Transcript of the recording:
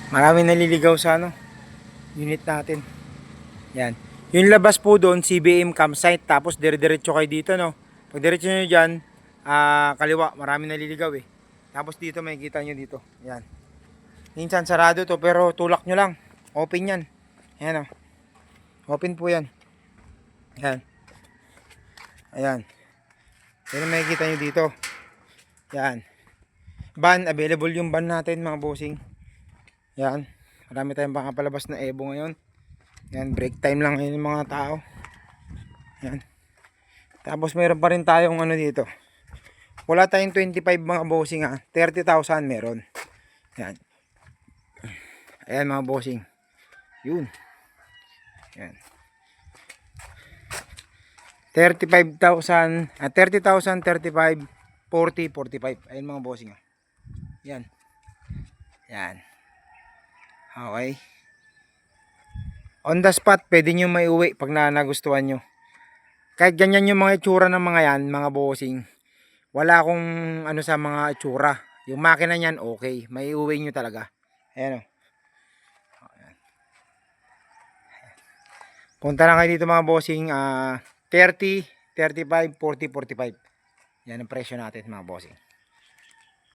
Marami naliligaw sa unit natin. Yan. Yung labas po doon, CBM campsite. Tapos dire-diretso kayo dito, no. Pag diretso nyo dyan, kaliwa, marami naliligaw eh. Tapos dito, makikita nyo dito. Yan. Minsan sarado to, pero tulak nyo lang. Open yan. Yan, oh. Open po yan. Yan. Ayan. Yan ang makikita nyo dito. Yan. Van, available yung van natin mga bossing. Yan. Marami tayong pangapalabas na Evo ngayon. Yan, break time lang yung mga tao. Yan. Tapos mayroon pa rin tayong dito. Wala tayong 25 mga bossing ha. 30,000 meron. Yan. Ayan mga bossing. Yun. Yan. 35,000, 30,000, 35, 40, 45. Ayan mga bossing ha. Yan. Yan. Okay. On the spot, pwede nyo may uwi pag nagustuhan nyo. Kahit ganyan yung mga itsura ng mga yan, mga bossing. Wala akong sa mga itsura. Yung makina niyan, okay. May uwi nyo talaga. Ayan o. Punta lang kayo dito mga bossing. 30, 35, 40, 45. Yan ang presyo natin mga bossing.